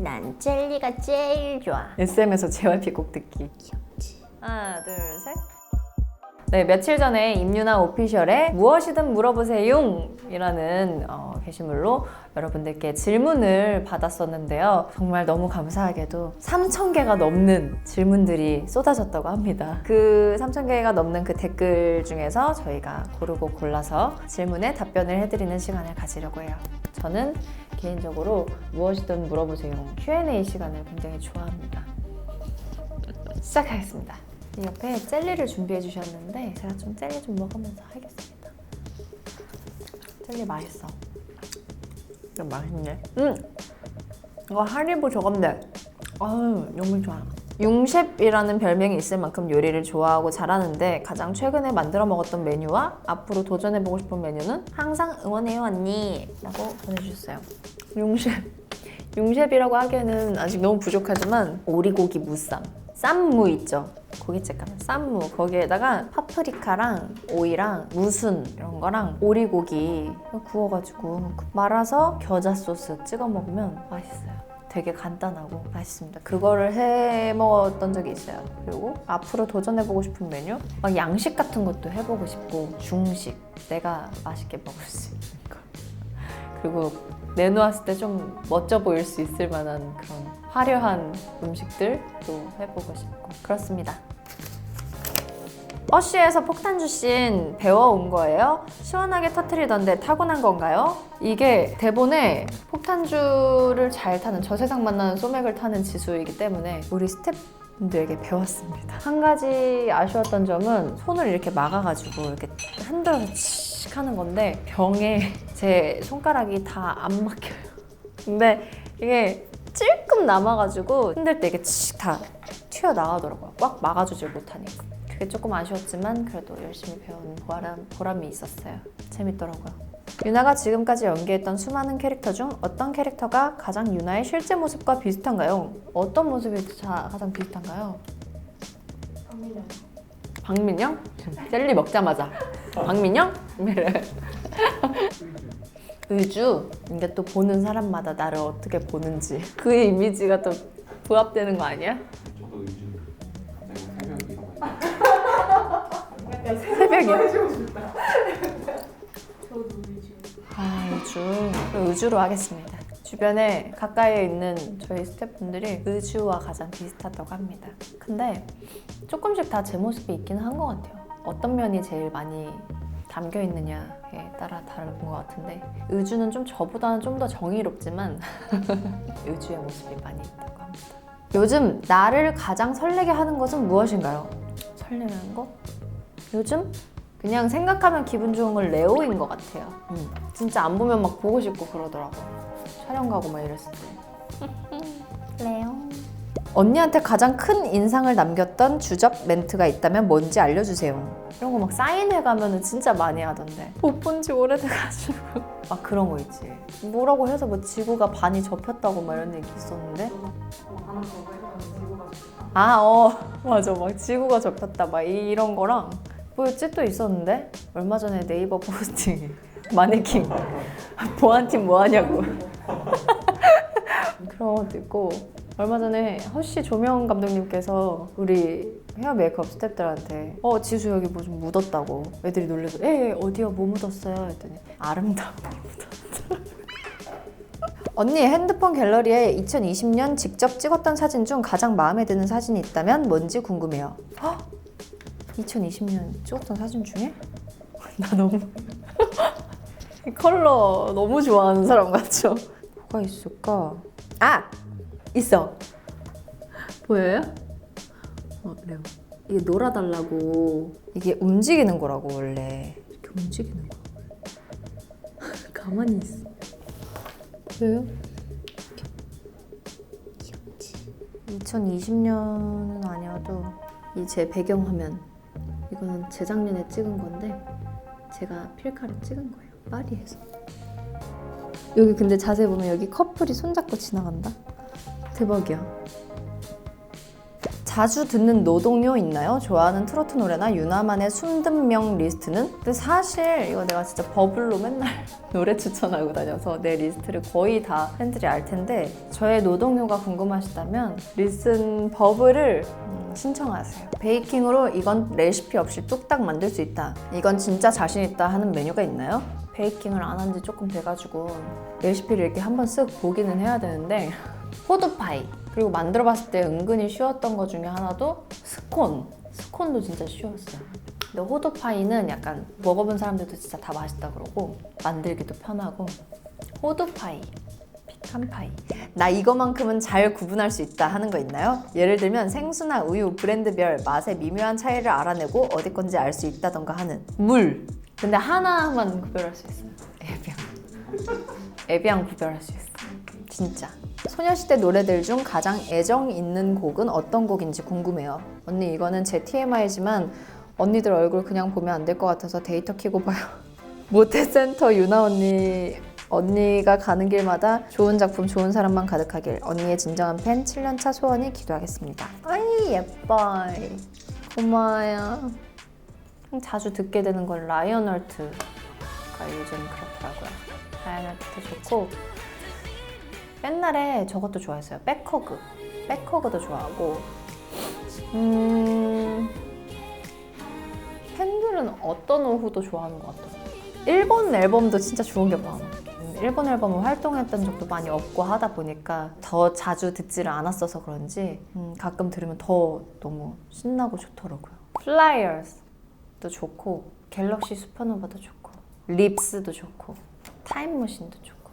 난 젤리가 제일 좋아. SM에서 JYP 곡 듣기. 귀엽지. 하나, 둘, 셋. 네, 며칠 전에 임유나 오피셜에 무엇이든 물어보세요 이라는 게시물로 여러분들께 질문을 받았었는데요. 정말 너무 감사하게도 3,000개가 넘는 질문들이 쏟아졌다고 합니다. 그 3,000개가 넘는 그 댓글 중에서 저희가 고르고 골라서 질문에 답변을 해드리는 시간을 가지려고 해요. 저는 개인적으로 무엇이든 물어보세요 Q&A 시간을 굉장히 좋아합니다. 시작하겠습니다. 이 옆에 젤리를 준비해 주셨는데 제가 좀 젤리 좀 먹으면서 하겠습니다. 젤리 맛있어. 이거 맛있네. 이거 하리보 저건데 너무 좋아. 융셰프이라는 별명이 있을 만큼 요리를 좋아하고 잘하는데 가장 최근에 만들어 먹었던 메뉴와 앞으로 도전해보고 싶은 메뉴는 항상 응원해요 언니 라고 보내주셨어요. 융셰프이라고 하기에는 아직 너무 부족하지만 오리고기 무쌈, 쌈무 있죠? 고깃집 가면 쌈무, 거기에다가 파프리카랑 오이랑 무순 이런 거랑 오리고기 구워가지고 말아서 겨자 소스 찍어 먹으면 맛있어요. 되게 간단하고 맛있습니다. 그거를 해 먹었던 적이 있어요. 그리고 앞으로 도전해보고 싶은 메뉴? 막 양식 같은 것도 해보고 싶고 중식, 내가 맛있게 먹을 수 있는 거. 그리고 내놓았을 때 좀 멋져 보일 수 있을 만한 그런 화려한 음식들도 해보고 싶고 그렇습니다. 어쉬에서 폭탄주 씬 배워온 거예요? 시원하게 터트리던데 타고난 건가요? 이게 대본에 폭탄주를 잘 타는 저세상 만나는 소맥을 타는 지수이기 때문에 우리 스태프분들에게 배웠습니다. 한 가지 아쉬웠던 점은 손을 이렇게 막아가지고 이렇게 흔들어서 칙 하는 건데 병에 제 손가락이 다 안 막혀요. 근데 이게 찔끔 남아가지고 흔들 때 이게 칙 다 튀어나가더라고요. 꽉 막아주질 못하니까. 그게 조금 아쉬웠지만 그래도 열심히 배운 보람이 있었어요. 재밌더라고요. 유나가 지금까지 연기했던 수많은 캐릭터 중 어떤 캐릭터가 가장 유나의 실제 모습과 비슷한가요? 어떤 모습이 가장 비슷한가요? 박민영. 박민영? 젤리 먹자마자 박민영? 의주? 이게 또 보는 사람마다 나를 어떻게 보는지 그 이미지가 또 부합되는 거 아니야? 저도 요즘 새벽 이런 거 새벽이야? 저도 의주. 의주로 하겠습니다. 주변에 가까이에 있는 저희 스태프분들이 의주와 가장 비슷하다고 합니다. 근데 조금씩 다 제 모습이 있기는 한 것 같아요. 어떤 면이 제일 많이 담겨 있느냐에 따라 다른 것 같은데 의주는 좀 저보다는 좀 더 정의롭지만 의주의 모습이 많이 있다고 합니다. 요즘 나를 가장 설레게 하는 것은 무엇인가요? 설레는 거? 요즘? 그냥 생각하면 기분 좋은 건 레오인 것 같아요. 진짜 안 보면 막 보고 싶고 그러더라고. 촬영 가고 막 이랬을 때. 레오. 언니한테 가장 큰 인상을 남겼던 주접 멘트가 있다면 뭔지 알려주세요. 이런 거 막 사인회 가면은 진짜 많이 하던데. 못 본 지 오래돼가지고. 막 그런 거 있지. 뭐라고 해서 뭐 지구가 반이 접혔다고 막 이런 얘기 있었는데. 맞아. 막 지구가 접혔다. 막 이런 거랑. 뭐였지? 또 있었는데? 얼마 전에 네이버 포스팅에 마네킹 보안팀 뭐하냐고 그런 것도 있고 얼마 전에 허쉬 조명 감독님께서 우리 헤어 메이크업 스태프들한테 지수 여기 뭐 좀 묻었다고 애들이 놀래서 어디요? 뭐 묻었어요? 했더니 아름다운 거 묻었다. 언니 핸드폰 갤러리에 2020년 직접 찍었던 사진 중 가장 마음에 드는 사진이 있다면 뭔지 궁금해요. 2020년 찍었던 사진 중에? 나 너무 컬러 너무 좋아하는 사람 같죠? 뭐가 있을까? 있어! 보여요? 레오. 이게 놀아달라고 이게 움직이는 거라고 원래 이렇게 움직이는 거 가만히 있어 보여요? 귀엽지. 2020년은 아니어도 이 제 배경화면 이거는 재작년에 찍은 건데 제가 필카로 찍은 거예요. 파리에서. 여기 근데 자세히 보면 여기 커플이 손잡고 지나간다? 대박이야. 자주 듣는 노동요 있나요? 좋아하는 트로트 노래나 유나만의 숨든 명 리스트는? 근데 사실 이거 내가 진짜 버블로 맨날 노래 추천하고 다녀서 내 리스트를 거의 다 팬들이 알 텐데 저의 노동요가 궁금하시다면 리슨 버블을 신청하세요. 베이킹으로 이건 레시피 없이 뚝딱 만들 수 있다. 이건 진짜 자신 있다 하는 메뉴가 있나요? 베이킹을 안 한 지 조금 돼가지고 레시피를 이렇게 한번 쓱 보기는 해야 되는데 호두파이 그리고 만들어봤을 때 은근히 쉬웠던 것 중에 하나도 스콘도 진짜 쉬웠어요. 근데 호두파이는 약간 먹어본 사람들도 진짜 다 맛있다 그러고 만들기도 편하고 호두파이, 피칸파이 나 이거만큼은 잘 구분할 수 있다 하는 거 있나요? 예를 들면 생수나 우유 브랜드별 맛의 미묘한 차이를 알아내고 어디 건지 알 수 있다던가 하는 물 근데 하나만 구별할 수 있어요. 에비앙 구별할 수 있어요. 진짜. 소녀시대 노래들 중 가장 애정 있는 곡은 어떤 곡인지 궁금해요. 언니 이거는 제 TMI지만 언니들 얼굴 그냥 보면 안 될 것 같아서 데이터 켜고 봐요. 모태센터 유나 언니가 가는 길마다 좋은 작품 좋은 사람만 가득하길 언니의 진정한 팬 7년차 소원이 기도하겠습니다. 아이 예뻐. 고마워요. 자주 듣게 되는 건 라이언얼트가 요즘 그렇더라고요. 라이언얼트도 좋고 옛날에 저것도 좋아했어요. 백허그도 좋아하고 팬들은 어떤 오후도 좋아하는 것 같아요. 일본 앨범도 진짜 좋은 게 많아. 일본 앨범을 활동했던 적도 많이 없고 하다 보니까 더 자주 듣지를 않았어서 그런지 가끔 들으면 더 너무 신나고 좋더라고요. 플라이어스도 좋고 갤럭시 슈퍼노바도 좋고 립스도 좋고 타임머신도 좋고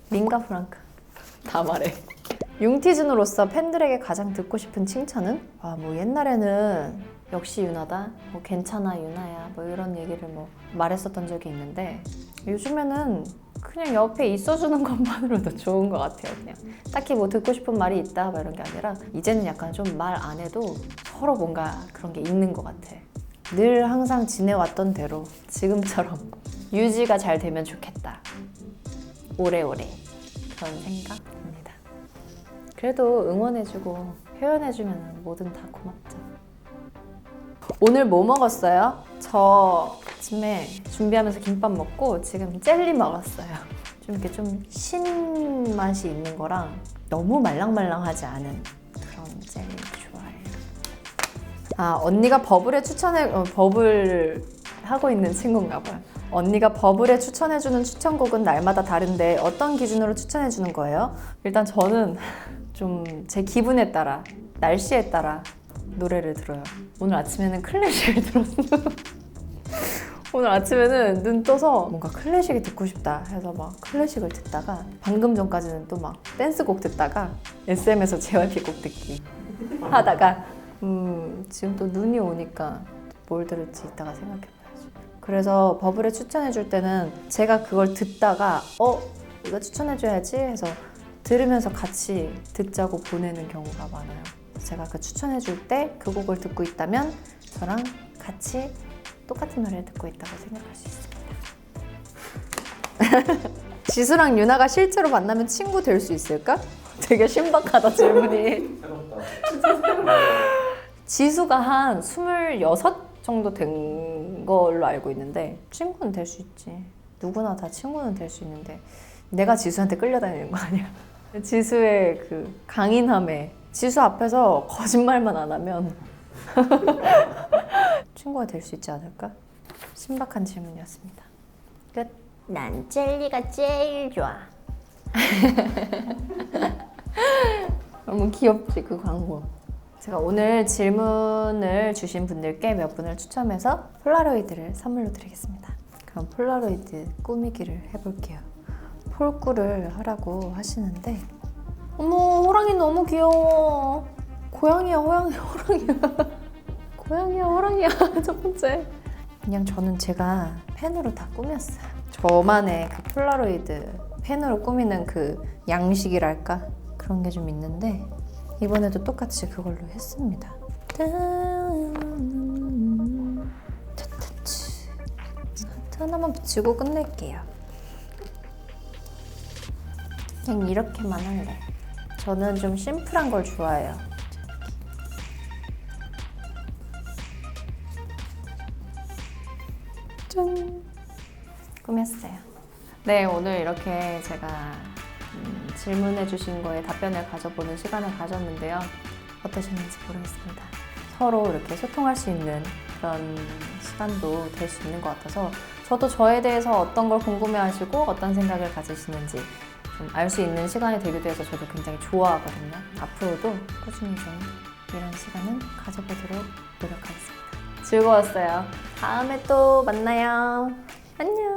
링가 프랑크 다 말해. 융티즌으로서 팬들에게 가장 듣고 싶은 칭찬은? 뭐 옛날에는 역시 유나다, 뭐 괜찮아 유나야, 뭐 이런 얘기를 뭐 말했었던 적이 있는데 요즘에는 그냥 옆에 있어주는 것만으로도 좋은 것 같아요. 그냥 딱히 뭐 듣고 싶은 말이 있다 뭐 이런 게 아니라 이제는 약간 좀 말 안 해도 서로 뭔가 그런 게 있는 것 같아. 늘 항상 지내왔던 대로 지금처럼 유지가 잘 되면 좋겠다. 오래오래 그런 생각입니다. 그래도 응원해주고 표현해주면 뭐든 다 고맙죠. 오늘 뭐 먹었어요? 저 아침에 준비하면서 김밥 먹고 지금 젤리 먹었어요. 좀 이렇게 좀 신맛이 있는 거랑 너무 말랑말랑하지 않은 그런 젤리 좋아해요. 언니가 버블을 하고 있는 친구인가 봐요. 언니가 버블에 추천해주는 추천곡은 날마다 다른데 어떤 기준으로 추천해주는 거예요? 일단 저는 좀 제 기분에 따라 날씨에 따라 노래를 들어요. 오늘 아침에는 클래식을 들었어요. 오늘 아침에는 눈 떠서 뭔가 클래식이 듣고 싶다 해서 막 클래식을 듣다가 방금 전까지는 또 막 댄스곡 듣다가 SM에서 JYP 곡 듣기 하다가 지금 또 눈이 오니까 뭘 들을지 이따가 생각해봐야지. 그래서 버블에 추천해줄 때는 제가 그걸 듣다가 이거 추천해줘야지 해서 들으면서 같이 듣자고 보내는 경우가 많아요. 제가 그 추천해줄 때 그 곡을 듣고 있다면 저랑 같이 똑같은 노래를 듣고 있다고 생각할 수 있습니다. 지수랑 유나가 실제로 만나면 친구 될 수 있을까? 되게 신박하다 질문이. 새롭다. 지수가 한 26 정도 된 걸로 알고 있는데 친구는 될 수 있지. 누구나 다 친구는 될 수 있는데 내가 지수한테 끌려다니는 거 아니야? 지수의 그 강인함에 지수 앞에서 거짓말만 안 하면 친구가 될 수 있지 않을까? 신박한 질문이었습니다. 끝. 난 젤리가 제일 좋아. 너무 귀엽지 그 광고. 제가 오늘 질문을 주신 분들께 몇 분을 추첨해서 폴라로이드를 선물로 드리겠습니다. 그럼 폴라로이드 꾸미기를 해볼게요. 폴꾸를 하라고 하시는데 어머 호랑이 너무 귀여워. 고양이야 호랑이야. 고양이야 호랑이야. 첫 번째 그냥 저는 제가 펜으로 다 꾸몄어요. 저만의 그 폴라로이드 펜으로 꾸미는 그 양식이랄까 그런 게 좀 있는데 이번에도 똑같이 그걸로 했습니다. 하나만 붙이고 끝낼게요. 그냥 이렇게만 할래. 저는 좀 심플한 걸 좋아해요. 꾸몄어요. 네, 오늘 이렇게 제가 질문해 주신 거에 답변을 가져보는 시간을 가졌는데요. 어떠셨는지 모르겠습니다. 서로 이렇게 소통할 수 있는 그런 시간도 될 수 있는 것 같아서 저도 저에 대해서 어떤 걸 궁금해하시고 어떤 생각을 가지시는지 좀 알 수 있는 시간이 되기도 해서 저도 굉장히 좋아하거든요. 앞으로도 꾸준히 좀 이런 시간은 가져보도록 노력하겠습니다. 즐거웠어요. 다음에 또 만나요. 안녕.